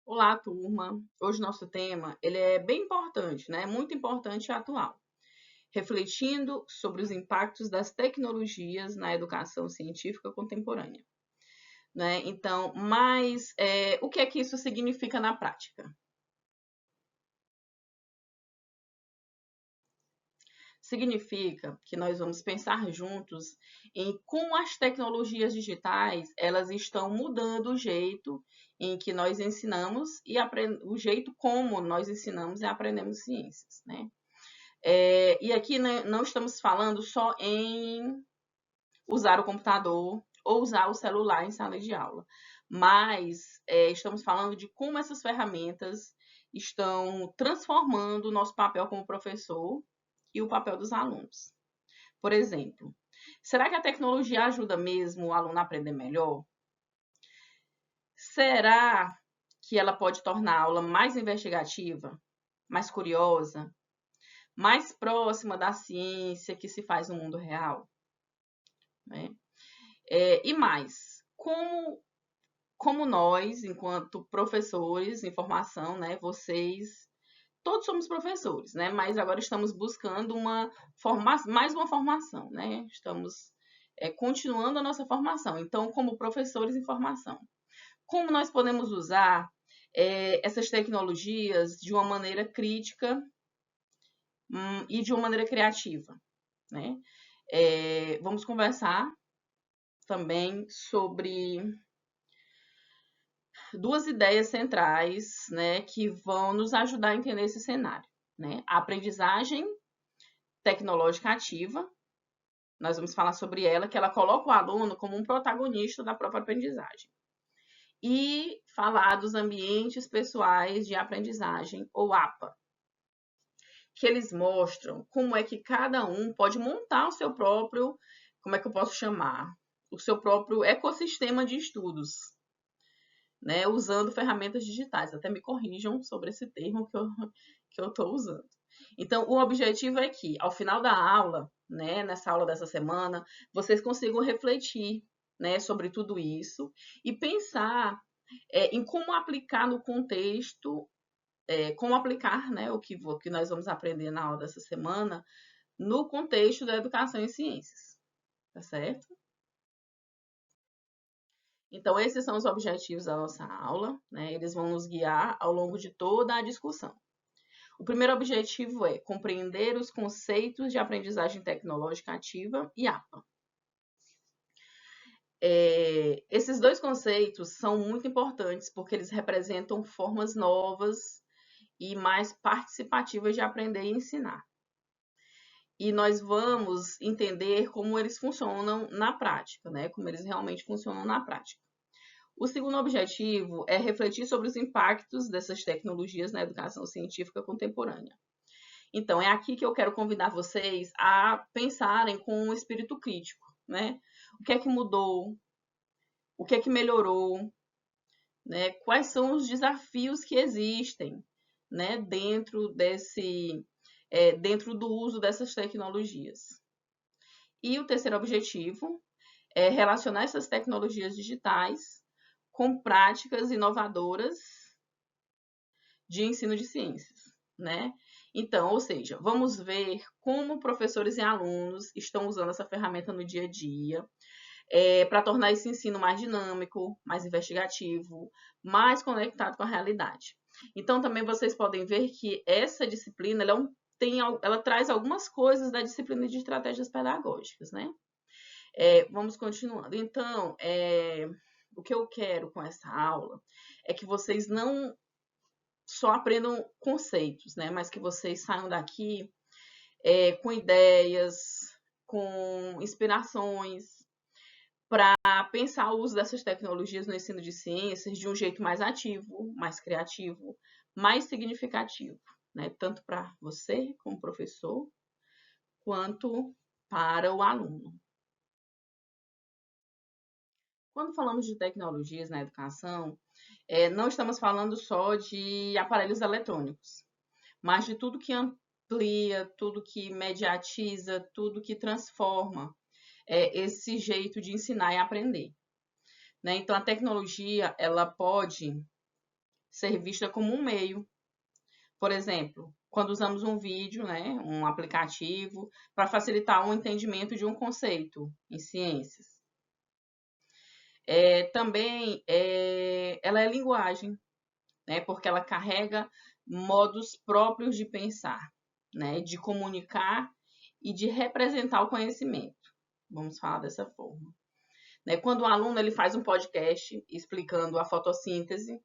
Olá, turma. Hoje nosso tema, ele é bem importante, né? Muito importante e atual. Refletindo sobre os impactos das tecnologias na educação científica contemporânea, né? Então, o que é que isso significa na prática? Significa que nós vamos pensar juntos em como as tecnologias digitais, elas estão mudando o jeito em que nós ensinamos e o jeito como nós ensinamos e aprendemos ciências, né? E aqui, né, não estamos falando só em usar o computador ou usar o celular em sala de aula, mas estamos falando de como essas ferramentas estão transformando o nosso papel como professor e o papel dos alunos. Por exemplo, será que a tecnologia ajuda mesmo o aluno a aprender melhor? Será que ela pode tornar a aula mais investigativa, mais curiosa, mais próxima da ciência que se faz no mundo real? Né? E mais, como nós, enquanto professores em formação, né, vocês, todos somos professores, né, mas agora estamos buscando mais uma formação, né, estamos continuando a nossa formação. Então, como professores em formação, como nós podemos usar essas tecnologias de uma maneira crítica e de uma maneira criativa, né? Vamos conversar também sobre duas ideias centrais, né, que vão nos ajudar a entender esse cenário, né? A aprendizagem tecnológica ativa, nós vamos falar sobre ela, que ela coloca o aluno como um protagonista da própria aprendizagem. E falar dos ambientes pessoais de aprendizagem, ou APA, que eles mostram como é que cada um pode montar o seu próprio, como é que eu posso chamar? O seu próprio ecossistema de estudos, né, usando ferramentas digitais. Até me corrijam sobre esse termo que eu estou usando. Então, o objetivo é que, ao final da aula, né, nessa aula dessa semana, vocês consigam refletir, né, sobre tudo isso e pensar em como aplicar no contexto, como aplicar, né, que nós vamos aprender na aula dessa semana no contexto da educação em ciências, tá certo? Então, esses são os objetivos da nossa aula, né? Eles vão nos guiar ao longo de toda a discussão. O primeiro objetivo é compreender os conceitos de aprendizagem tecnológica ativa e APA. Esses dois conceitos são muito importantes porque eles representam formas novas e mais participativas de aprender e ensinar. E nós vamos entender como eles funcionam na prática, né? Como eles realmente funcionam na prática. O segundo objetivo é refletir sobre os impactos dessas tecnologias na educação científica contemporânea. Então, é aqui que eu quero convidar vocês a pensarem com um espírito crítico, né? O que é que mudou? O que é que melhorou? Né? Quais são os desafios que existem, né? Dentro do uso dessas tecnologias. E o terceiro objetivo é relacionar essas tecnologias digitais com práticas inovadoras de ensino de ciências, né? Então, ou seja, vamos ver como professores e alunos estão usando essa ferramenta no dia a dia para tornar esse ensino mais dinâmico, mais investigativo, mais conectado com a realidade. Então, também vocês podem ver que essa disciplina ela traz algumas coisas da disciplina de estratégias pedagógicas, né? Vamos continuando. Então, o que eu quero com essa aula é que vocês não só aprendam conceitos, né? Mas que vocês saiam daqui com ideias, com inspirações, para pensar o uso dessas tecnologias no ensino de ciências de um jeito mais ativo, mais criativo, mais significativo, né? Tanto para você como professor, quanto para o aluno. Quando falamos de tecnologias na educação, não estamos falando só de aparelhos eletrônicos, mas de tudo que amplia, tudo que mediatiza, tudo que transforma esse jeito de ensinar e aprender. Né? Então, a tecnologia ela pode ser vista como um meio. Por exemplo, quando usamos um vídeo, né, um aplicativo, para facilitar o entendimento de um conceito em ciências. Também ela é linguagem, né, porque ela carrega modos próprios de pensar, né, de comunicar e de representar o conhecimento. Vamos falar dessa forma. Né, quando o aluno ele faz um podcast explicando a fotossíntese,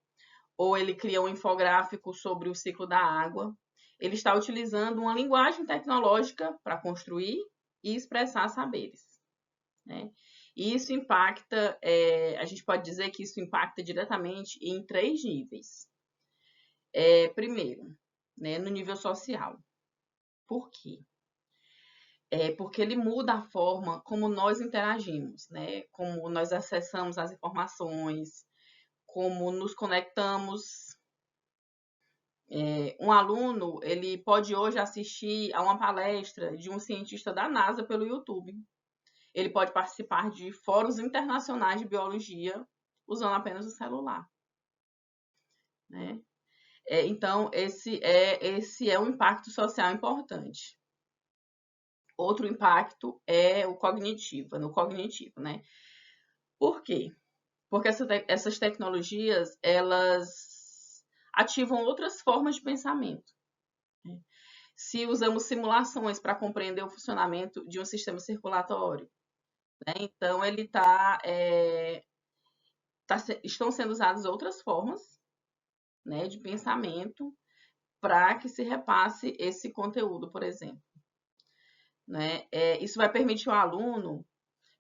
ou ele cria um infográfico sobre o ciclo da água, ele está utilizando uma linguagem tecnológica para construir e expressar saberes. Né? E isso impacta, a gente pode dizer que isso impacta diretamente em 3 níveis. Primeiro, né, no nível social. Por quê? Porque ele muda a forma como nós interagimos, né? Como nós acessamos as informações, como nos conectamos. Um aluno, ele pode hoje assistir a uma palestra de um cientista da NASA pelo YouTube. Ele pode participar de fóruns internacionais de biologia usando apenas o celular. Né? Então, esse é um impacto social importante. Outro impacto é o cognitivo, no cognitivo, né? Por quê? Porque essas tecnologias, elas ativam outras formas de pensamento. Né? Se usamos simulações para compreender o funcionamento de um sistema circulatório, né? Então ele estão sendo usadas outras formas, né, de pensamento para que se repasse esse conteúdo, por exemplo. Né? Isso vai permitir ao aluno,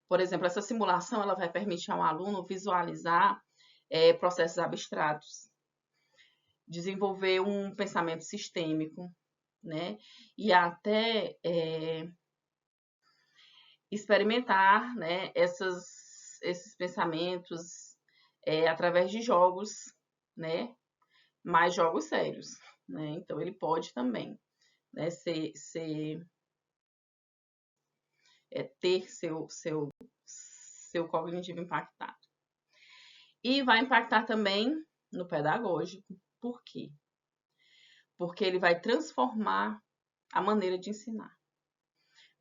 por exemplo, essa simulação ela vai permitir ao aluno visualizar processos abstratos, desenvolver um pensamento sistêmico, né? E até experimentar, né, esses pensamentos através de jogos, né? Mais jogos sérios, né? Então ele pode também, né, ter seu cognitivo impactado. E vai impactar também no pedagógico. Por quê? Porque ele vai transformar a maneira de ensinar.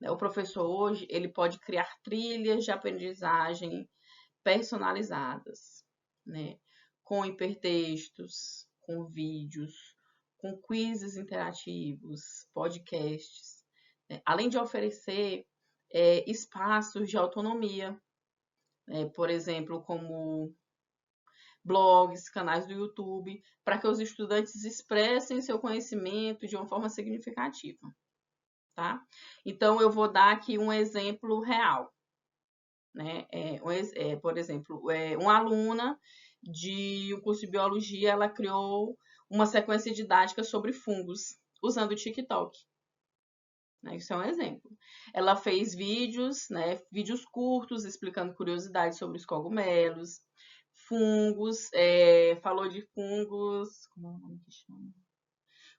O professor hoje, ele pode criar trilhas de aprendizagem personalizadas, né? Com hipertextos, com vídeos, com quizzes interativos, podcasts, né? Além de oferecer espaços de autonomia, por exemplo, como blogs, canais do YouTube, para que os estudantes expressem seu conhecimento de uma forma significativa. Tá? Então, eu vou dar aqui um exemplo real. Né? Por exemplo, uma aluna de um curso de biologia, ela criou uma sequência didática sobre fungos, usando o TikTok. Né? Isso é um exemplo. Ela fez vídeos, né, vídeos curtos, explicando curiosidades sobre os cogumelos, fungos, falou de fungos, como é o nome que chama?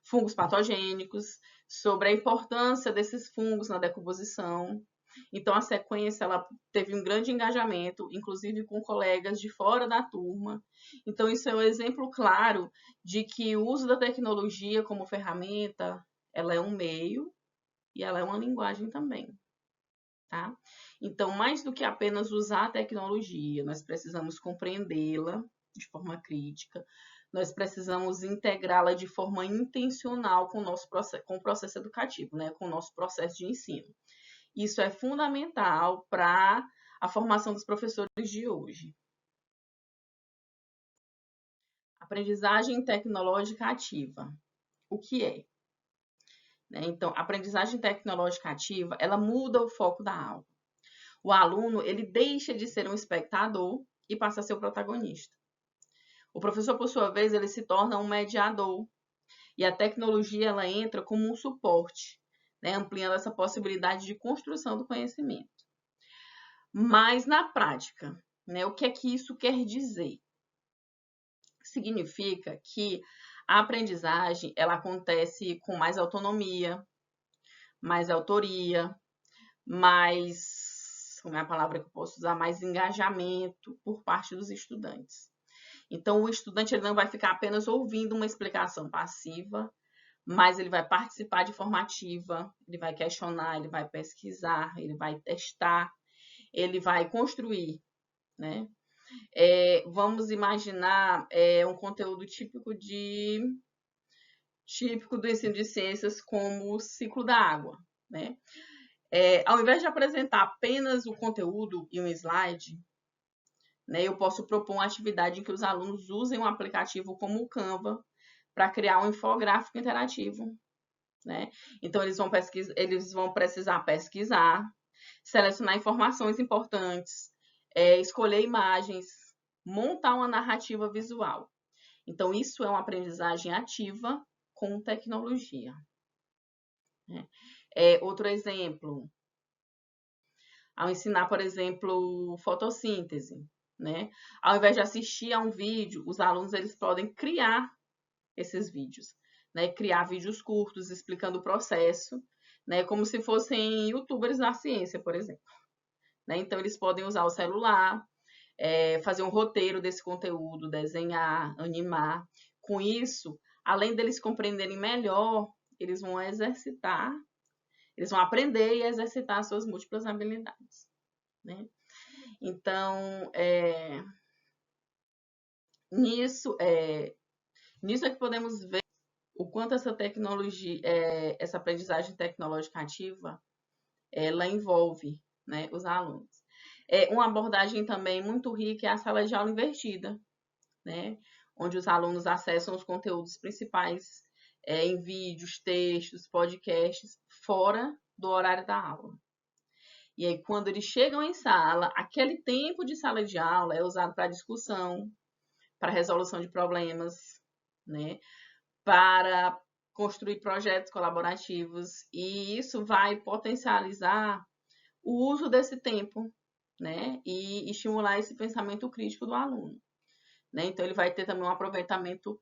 Fungos patogênicos, sobre a importância desses fungos na decomposição. Então, a sequência ela teve um grande engajamento, inclusive com colegas de fora da turma. Então, isso é um exemplo claro de que o uso da tecnologia como ferramenta, ela é um meio e ela é uma linguagem também. Tá? Então, mais do que apenas usar a tecnologia, nós precisamos compreendê-la de forma crítica, nós precisamos integrá-la de forma intencional com o processo educativo, né? Com o nosso processo de ensino. Isso é fundamental para a formação dos professores de hoje. Aprendizagem tecnológica ativa. O que é? Então, a aprendizagem tecnológica ativa, ela muda o foco da aula. O aluno, ele deixa de ser um espectador e passa a ser o protagonista. O professor, por sua vez, ele se torna um mediador. E a tecnologia, ela entra como um suporte, né, ampliando essa possibilidade de construção do conhecimento. Mas, na prática, né, o que é que isso quer dizer? Significa que a aprendizagem, ela acontece com mais autonomia, mais autoria, mais, como é a palavra que eu posso usar, mais engajamento por parte dos estudantes. Então, o estudante ele não vai ficar apenas ouvindo uma explicação passiva, mas ele vai participar de forma ativa, ele vai questionar, ele vai pesquisar, ele vai testar, ele vai construir, né? Vamos imaginar um conteúdo típico do ensino de ciências como o ciclo da água, né? Ao invés de apresentar apenas o conteúdo e um slide, né, eu posso propor uma atividade em que os alunos usem um aplicativo como o Canva para criar um infográfico interativo, né? Então, eles vão precisar pesquisar, selecionar informações importantes, escolher imagens, montar uma narrativa visual. Então, isso é uma aprendizagem ativa com tecnologia, né? Outro exemplo, ao ensinar, por exemplo, fotossíntese, né? Ao invés de assistir a um vídeo, os alunos eles podem criar esses vídeos, né? Criar vídeos curtos explicando o processo, né? Como se fossem youtubers da ciência, por exemplo, né? Então, eles podem usar o celular, fazer um roteiro desse conteúdo, desenhar, animar. Com isso, além deles compreenderem melhor, eles vão exercitar, eles vão aprender e exercitar suas múltiplas habilidades, né? Então, nisso é que podemos ver o quanto essa tecnologia, essa aprendizagem tecnológica ativa, ela envolve, né, os alunos. Uma abordagem também muito rica é a sala de aula invertida, né, onde os alunos acessam os conteúdos principais em vídeos, textos, podcasts, fora do horário da aula. E aí, quando eles chegam em sala, aquele tempo de sala de aula é usado para discussão, para resolução de problemas, né, para construir projetos colaborativos, e isso vai potencializar o uso desse tempo, né, e estimular esse pensamento crítico do aluno, né? Então, ele vai ter também um aproveitamento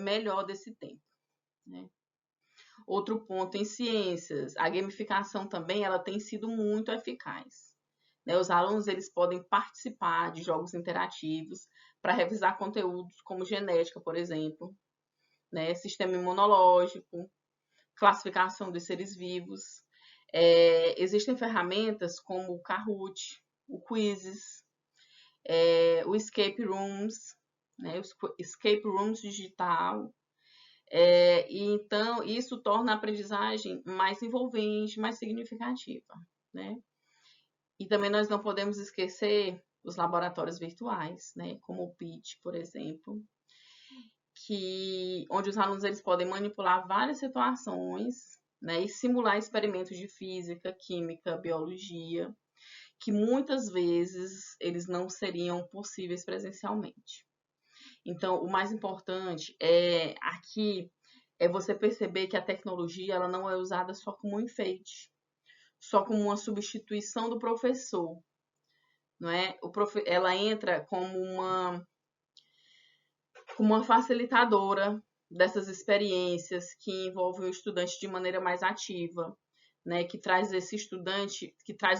melhor desse tempo, né? Outro ponto em ciências, a gamificação também ela tem sido muito eficaz, né? Os alunos eles podem participar de jogos interativos para revisar conteúdos como genética, por exemplo, né? Sistema imunológico, classificação dos seres vivos. Existem ferramentas como o Kahoot, o Quizzes, o Escape Rooms, né? O Escape Rooms digital. E então, isso torna a aprendizagem mais envolvente, mais significativa, né? E também nós não podemos esquecer os laboratórios virtuais, né? Como o PIT, por exemplo, onde os alunos eles podem manipular várias situações, né? E simular experimentos de física, química, biologia, que muitas vezes eles não seriam possíveis presencialmente. Então, o mais importante aqui é você perceber que a tecnologia ela não é usada só como um enfeite, só como uma substituição do professor, não é? Ela entra como uma facilitadora dessas experiências que envolvem o estudante de maneira mais ativa, né? Que traz um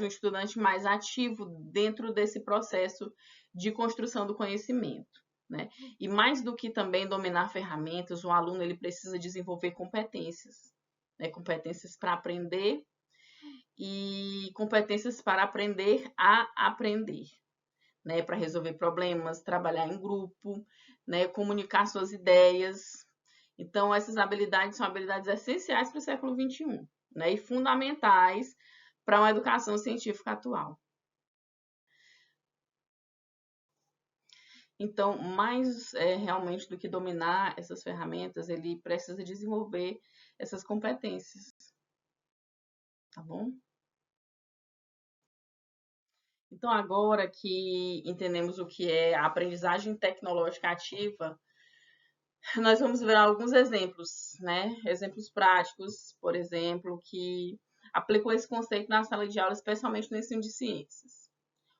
estudante mais ativo dentro desse processo de construção do conhecimento, né? E mais do que também dominar ferramentas, o aluno ele precisa desenvolver competências, né? Competências para aprender e competências para aprender a aprender, né? Para resolver problemas, trabalhar em grupo, né? Comunicar suas ideias. Então, essas habilidades são habilidades essenciais para o século XXI, né? E fundamentais para uma educação científica atual. Então, mais realmente do que dominar essas ferramentas, ele precisa desenvolver essas competências, tá bom? Então, agora que entendemos o que é a aprendizagem tecnológica ativa, nós vamos ver alguns exemplos, né? Exemplos práticos, por exemplo, que aplicou esse conceito na sala de aula, especialmente no ensino de ciências.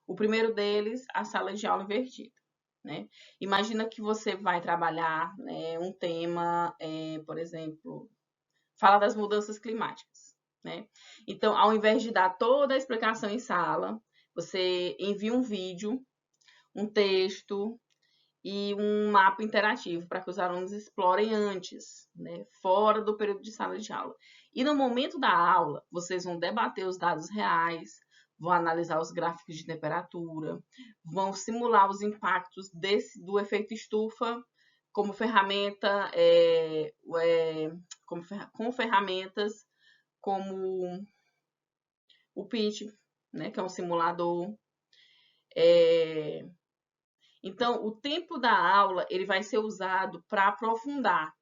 O primeiro deles, a sala de aula invertida, né? Imagina que você vai trabalhar, né, um tema, por exemplo, fala das mudanças climáticas, né? Então, ao invés de dar toda a explicação em sala, você envia um vídeo, um texto e um mapa interativo para que os alunos explorem antes, né, fora do período de sala de aula. E no momento da aula, vocês vão debater os dados reais, vão analisar os gráficos de temperatura, vão simular os impactos do efeito estufa como ferramenta, com ferramentas como o PIT, né, que é um simulador. Então, o tempo da aula ele vai ser usado para aprofundar,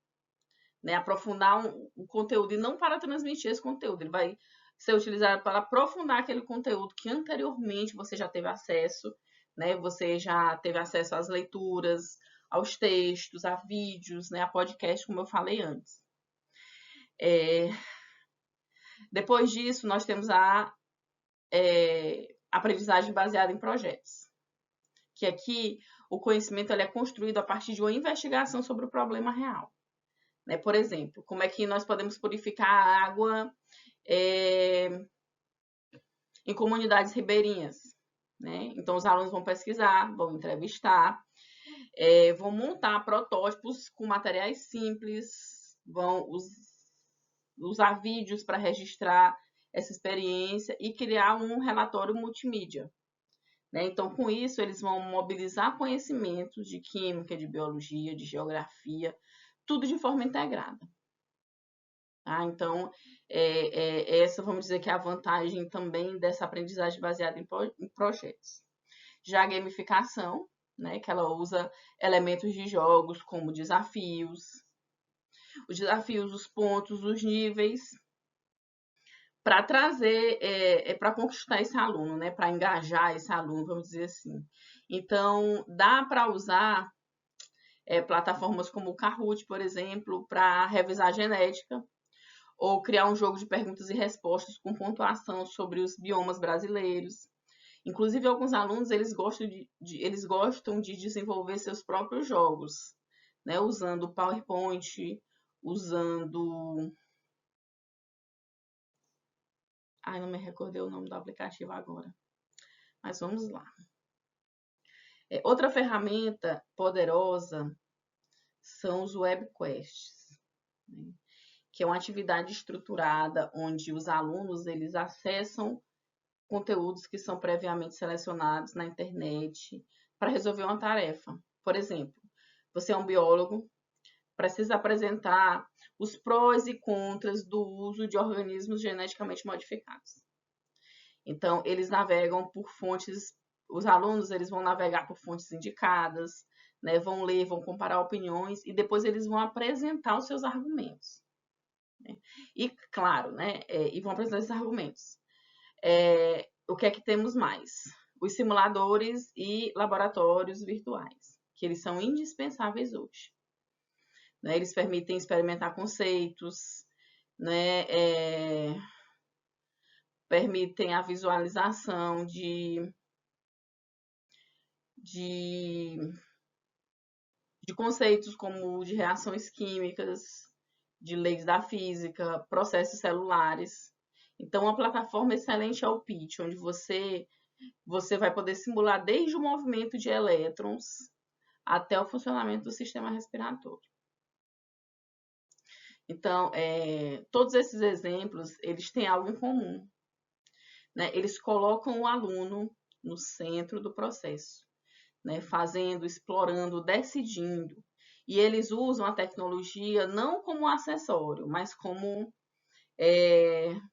né, aprofundar o conteúdo e não para transmitir esse conteúdo. Ele vai ser utilizado para aprofundar aquele conteúdo que anteriormente você já teve acesso, né? Você já teve acesso às leituras, aos textos, a vídeos, né? A podcast, como eu falei antes. Depois disso, nós temos a aprendizagem baseada em projetos, que aqui o conhecimento ele é construído a partir de uma investigação sobre o problema real. Né? Por exemplo, como é que nós podemos purificar a água em comunidades ribeirinhas? Né? Então, os alunos vão pesquisar, vão entrevistar, vão montar protótipos com materiais simples, vão usar vídeos para registrar essa experiência e criar um relatório multimídia. Né? Então, com isso, eles vão mobilizar conhecimentos de química, de biologia, de geografia, tudo de forma integrada. Tá? Então, essa vamos dizer que é a vantagem também dessa aprendizagem baseada em projetos. Já a gamificação, né, que ela usa elementos de jogos como desafios, os desafios, os pontos, os níveis, para trazer, para conquistar esse aluno, né, para engajar esse aluno, vamos dizer assim. Então, dá para usar plataformas como o Kahoot, por exemplo, para revisar genética, ou criar um jogo de perguntas e respostas com pontuação sobre os biomas brasileiros. Inclusive, alguns alunos eles gostam de desenvolver seus próprios jogos, né? Usando o PowerPoint, usando... Ai, não me recordei o nome do aplicativo agora. Mas vamos lá. Outra ferramenta poderosa são os webquests, né? Que é uma atividade estruturada onde os alunos eles acessam conteúdos que são previamente selecionados na internet para resolver uma tarefa. Por exemplo, você é um biólogo, precisa apresentar os prós e contras do uso de organismos geneticamente modificados. Então, eles navegam por fontes, os alunos eles vão navegar por fontes indicadas, né, vão ler, vão comparar opiniões e depois eles vão apresentar os seus argumentos. Né? E, claro, né, e vão apresentar esses argumentos. O que é que temos mais? Os simuladores e laboratórios virtuais, que eles são indispensáveis hoje. Né? Eles permitem experimentar conceitos, né? Permitem a visualização de conceitos como de reações químicas, de leis da física, processos celulares. Então, uma plataforma excelente é o PIT, onde você vai poder simular desde o movimento de elétrons até o funcionamento do sistema respiratório. Então, todos esses exemplos, eles têm algo em comum. Né? Eles colocam o aluno no centro do processo, né? Fazendo, explorando, decidindo. E eles usam a tecnologia não como um acessório, mas como,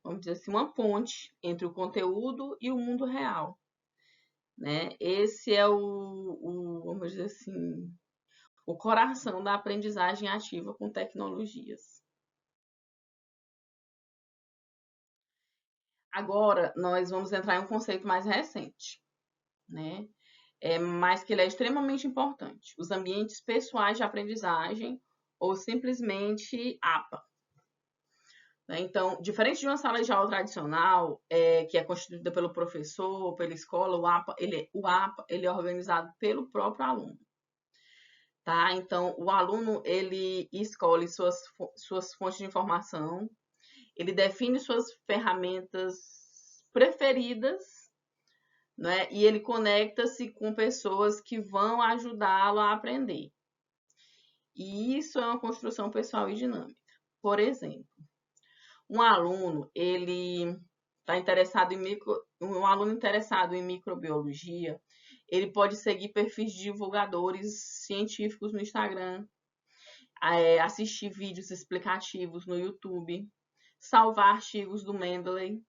vamos dizer assim, uma ponte entre o conteúdo e o mundo real. Né? Esse é vamos dizer assim, o coração da aprendizagem ativa com tecnologias. Agora, nós vamos entrar em um conceito mais recente, né? Mas que ele é extremamente importante. Os ambientes pessoais de aprendizagem ou simplesmente APA. Né? Então, diferente de uma sala de aula tradicional, que é constituída pelo professor, pela escola, o APA ele é organizado pelo próprio aluno. Tá? Então, o aluno ele escolhe suas fontes de informação, ele define suas ferramentas preferidas, né? E ele conecta-se com pessoas que vão ajudá-lo a aprender. E isso é uma construção pessoal e dinâmica. Por exemplo, um aluno, ele está interessado um aluno interessado em microbiologia, ele pode seguir perfis de divulgadores científicos no Instagram, assistir vídeos explicativos no YouTube, salvar artigos do Mendeley,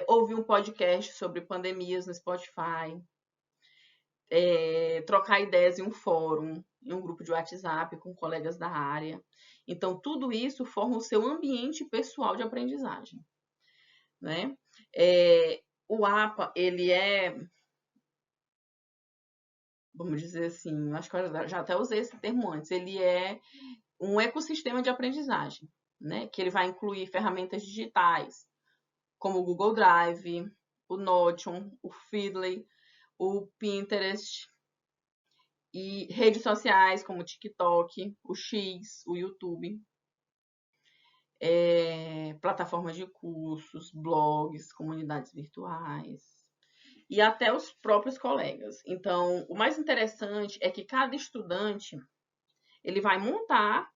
ouvir um podcast sobre pandemias no Spotify, trocar ideias em um fórum, em um grupo de WhatsApp com colegas da área. Então, tudo isso forma o seu ambiente pessoal de aprendizagem, né? O APA, ele vamos dizer assim, acho que eu já até usei esse termo antes, ele é um ecossistema de aprendizagem, né? Que ele vai incluir ferramentas digitais, como o Google Drive, o Notion, o Feedly, o Pinterest, e redes sociais como o TikTok, o X, o YouTube, plataformas de cursos, blogs, comunidades virtuais e até os próprios colegas. Então, o mais interessante é que cada estudante ele vai montar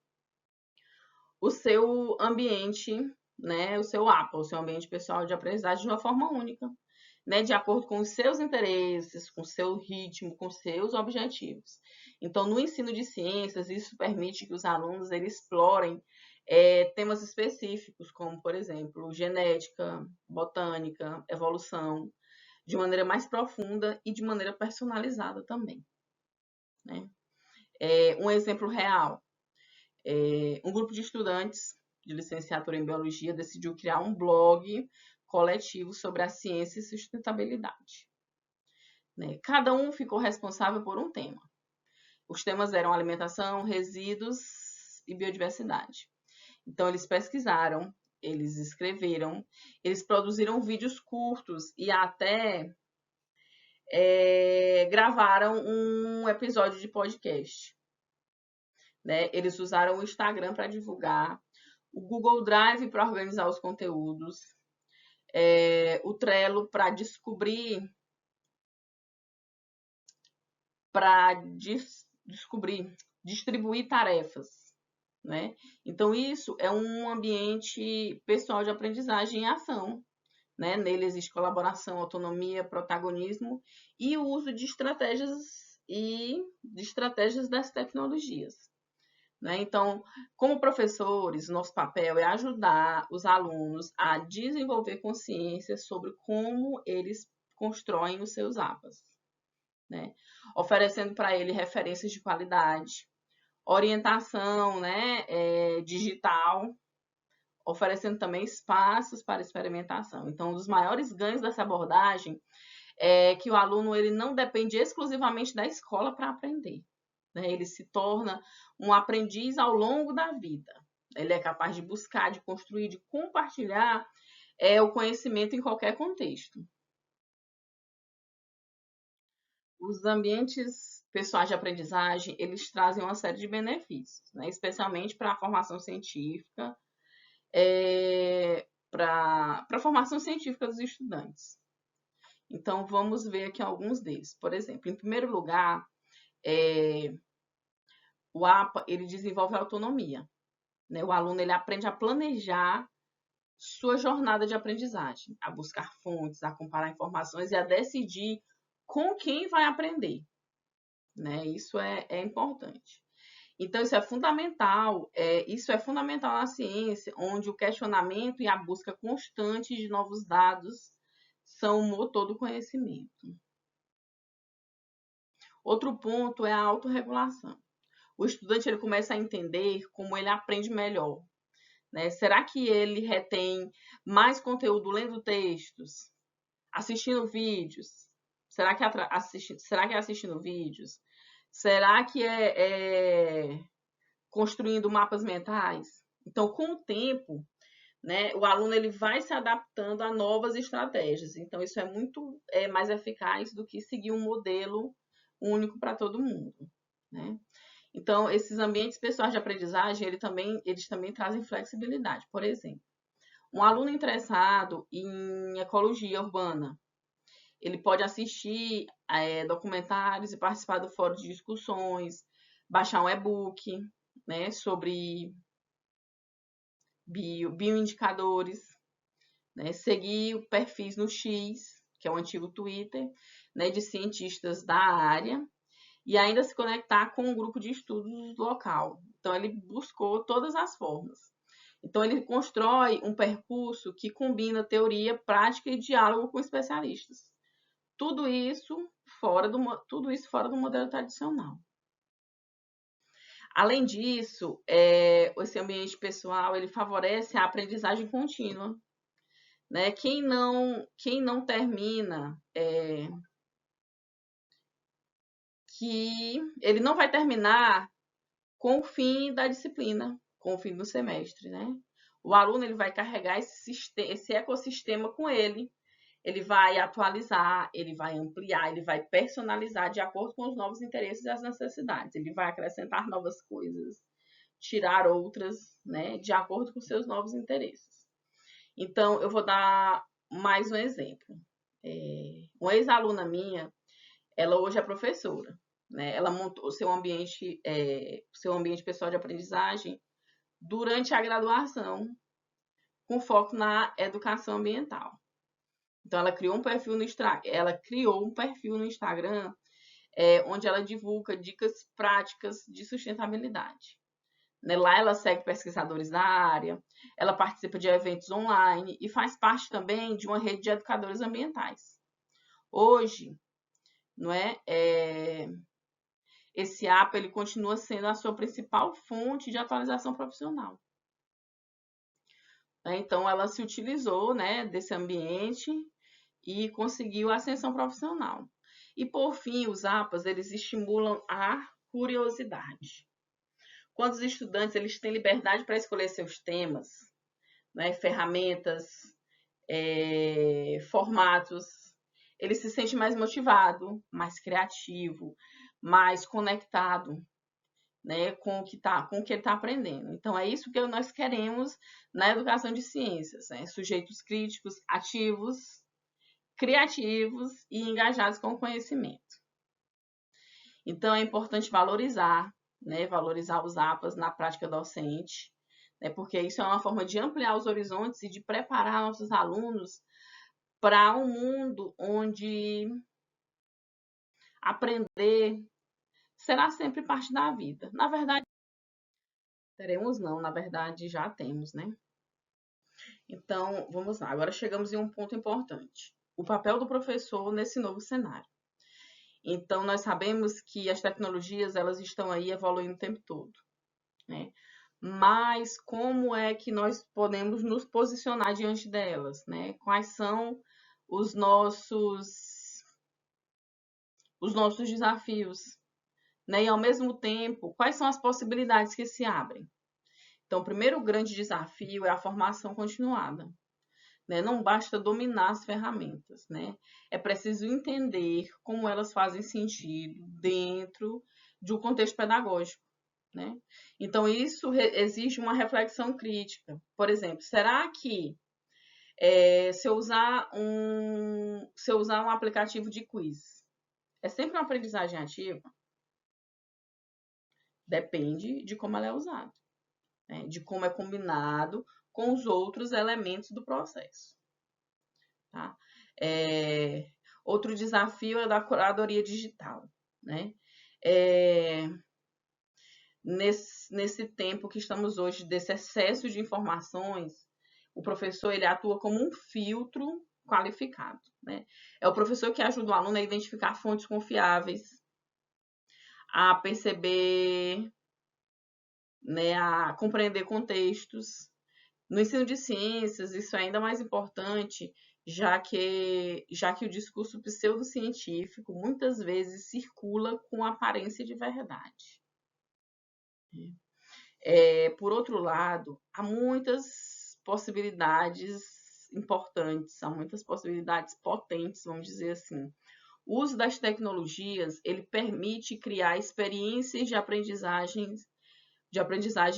o seu ambiente, né, o seu APA, o seu ambiente pessoal de aprendizagem de uma forma única, né, de acordo com os seus interesses, com o seu ritmo, com seus objetivos. Então, no ensino de ciências, isso permite que os alunos eles explorem temas específicos, como, por exemplo, genética, botânica, evolução, de maneira mais profunda e de maneira personalizada também, né? Um exemplo real, um grupo de estudantes de licenciatura em biologia decidiu criar um blog coletivo sobre a ciência e sustentabilidade, né? Cada um ficou responsável por um tema. Os temas eram alimentação, resíduos e biodiversidade. Então, eles pesquisaram, eles escreveram, eles produziram vídeos curtos e até gravaram um episódio de podcast, né? Eles usaram o Instagram para divulgar, o Google Drive para organizar os conteúdos, o Trello para distribuir tarefas, né? Então, isso é um ambiente pessoal de aprendizagem em ação, né? Nele existe colaboração, autonomia, protagonismo e o uso de estratégias das tecnologias, né? Então, como professores, nosso papel é ajudar os alunos a desenvolver consciência sobre como eles constroem os seus APAs, né? Oferecendo para ele referências de qualidade, orientação, né, digital, oferecendo também espaços para experimentação. Então, um dos maiores ganhos dessa abordagem é que o aluno ele não depende exclusivamente da escola para aprender, né? Ele se torna um aprendiz ao longo da vida. Ele é capaz de buscar, de construir, de compartilhar o conhecimento em qualquer contexto. Os ambientes pessoais de aprendizagem, eles trazem uma série de benefícios, né? Especialmente para a formação científica, para a formação científica dos estudantes. Então, vamos ver aqui alguns deles. Por exemplo, em primeiro lugar, o APA ele desenvolve a autonomia, né? O aluno ele aprende a planejar sua jornada de aprendizagem, a buscar fontes, a comparar informações e a decidir com quem vai aprender, né? Isso é importante. Então, isso é fundamental na ciência, onde o questionamento e a busca constante de novos dados são o motor do conhecimento. Outro ponto é a autorregulação. O estudante ele começa a entender como ele aprende melhor, né? Será que ele retém mais conteúdo lendo textos, assistindo vídeos? Será que é assistindo vídeos? Será que é construindo mapas mentais? Então, com o tempo, né, o aluno ele vai se adaptando a novas estratégias. Então, isso é muito mais eficaz do que seguir um modelo único para todo mundo, né? Então, esses ambientes pessoais de aprendizagem, eles também trazem flexibilidade. Por exemplo, um aluno interessado em ecologia urbana, Ele pode assistir documentários e participar do fórum de discussões, baixar um e-book, né, sobre bioindicadores, né, seguir perfis no X, que é o antigo Twitter, né, de cientistas da área, e ainda se conectar com um grupo de estudos local. Então, ele buscou todas as formas. Então, ele constrói um percurso que combina teoria, prática e diálogo com especialistas. Tudo isso fora do modelo tradicional. Além disso, esse ambiente pessoal ele favorece a aprendizagem contínua. Né? Quem não termina, que ele não vai terminar com o fim da disciplina, com o fim do semestre, né? O aluno ele vai carregar esse ecossistema com ele, ele vai atualizar, ele vai ampliar, ele vai personalizar de acordo com os novos interesses e as necessidades. Ele vai acrescentar novas coisas, tirar outras, né, de acordo com seus novos interesses. Então, eu vou dar mais um exemplo. Uma ex-aluna minha, ela hoje é professora, né? Ela montou seu ambiente pessoal de aprendizagem durante a graduação, com foco na educação ambiental. Então, ela criou um perfil no Instagram, onde ela divulga dicas práticas de sustentabilidade. Lá ela segue pesquisadores da área, ela participa de eventos online e faz parte também de uma rede de educadores ambientais. Hoje, não é, esse APA ele continua sendo a sua principal fonte de atualização profissional. Então, ela se utilizou, né, desse ambiente e conseguiu a ascensão profissional. E, por fim, os APAs eles estimulam a curiosidade. Quando os estudantes eles têm liberdade para escolher seus temas, né, ferramentas, formatos, ele se sente mais motivado, mais criativo, mais conectado, né, com o que ele está aprendendo. Então, é isso que nós queremos na educação de ciências, né? Sujeitos críticos, ativos, criativos e engajados com o conhecimento. Então, é importante valorizar, né, valorizar os APAs na prática docente, né, porque isso é uma forma de ampliar os horizontes e de preparar nossos alunos para um mundo onde aprender será sempre parte da vida. Na verdade, teremos não, na verdade já temos, né? Então, vamos lá. Agora chegamos em um ponto importante. O papel do professor nesse novo cenário. Então, nós sabemos que as tecnologias elas estão aí evoluindo o tempo todo, né? Mas como é que nós podemos nos posicionar diante delas, né? Quais são os nossos desafios, né? E ao mesmo tempo, quais são as possibilidades que se abrem? Então, o primeiro grande desafio é a formação continuada. Né? Não basta dominar as ferramentas, né? É preciso entender como elas fazem sentido dentro de um contexto pedagógico, né? Então, isso exige uma reflexão crítica. Por exemplo, será que se eu usar um aplicativo de quiz, é sempre uma aprendizagem ativa? Depende de como ela é usada, né? De como é combinado com os outros elementos do processo. Tá? Outro desafio é da curadoria digital, né? Nesse tempo que estamos hoje, desse excesso de informações, o professor ele atua como um filtro qualificado, né? É o professor que ajuda o aluno a identificar fontes confiáveis, a perceber, né, a compreender contextos. No ensino de ciências, isso é ainda mais importante, já que o discurso pseudocientífico muitas vezes circula com aparência de verdade. Por outro lado, há muitas possibilidades importantes, há muitas possibilidades potentes, vamos dizer assim. O uso das tecnologias, ele permite criar experiências de aprendizagem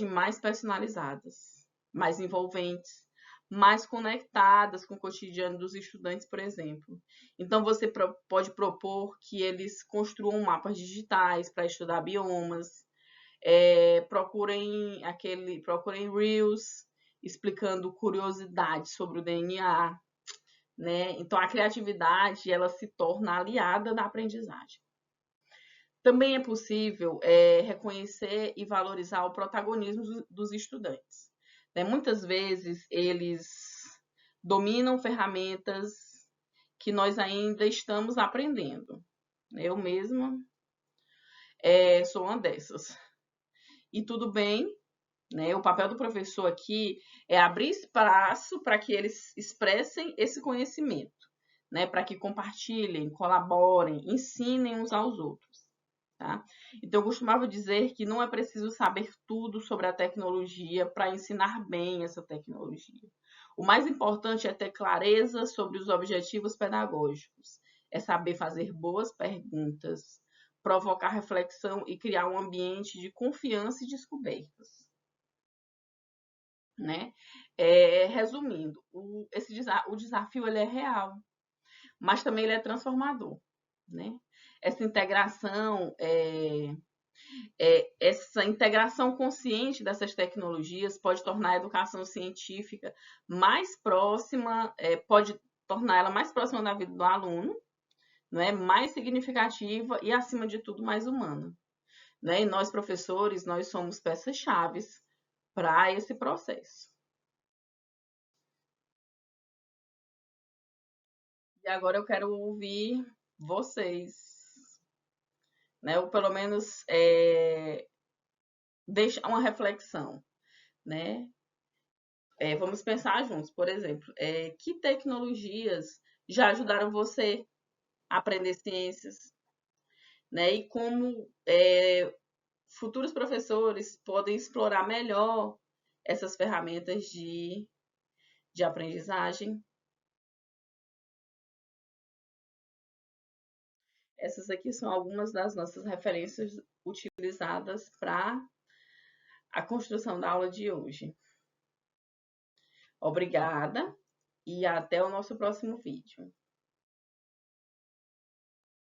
mais personalizadas, mais envolventes, mais conectadas com o cotidiano dos estudantes, por exemplo. Então, você pode propor que eles construam mapas digitais para estudar biomas, procurem Reels explicando curiosidades sobre o DNA, né? Então, a criatividade ela se torna aliada da aprendizagem. Também é possível reconhecer e valorizar o protagonismo dos estudantes. Né? Muitas vezes eles dominam ferramentas que nós ainda estamos aprendendo. Eu mesma sou uma dessas. E tudo bem, né? O papel do professor aqui é abrir espaço para que eles expressem esse conhecimento, né? Para que compartilhem, colaborem, ensinem uns aos outros. Tá? Então, eu costumava dizer que não é preciso saber tudo sobre a tecnologia para ensinar bem essa tecnologia. O mais importante é ter clareza sobre os objetivos pedagógicos, é saber fazer boas perguntas, provocar reflexão e criar um ambiente de confiança e descobertas. Né? Resumindo, o desafio ele é real, mas também ele é transformador. Né? Essa integração consciente dessas tecnologias pode tornar a educação científica mais próxima, pode tornar ela mais próxima da vida do aluno, né, mais significativa e, acima de tudo, mais humana. Né? E nós, professores, nós somos peças-chave para esse processo. E agora eu quero ouvir vocês, né? Ou pelo menos deixar uma reflexão, né? Vamos pensar juntos, por exemplo, que tecnologias já ajudaram você a aprender ciências, né? E como futuros professores podem explorar melhor essas ferramentas de aprendizagem. Essas aqui são algumas das nossas referências utilizadas para a construção da aula de hoje. Obrigada e até o nosso próximo vídeo.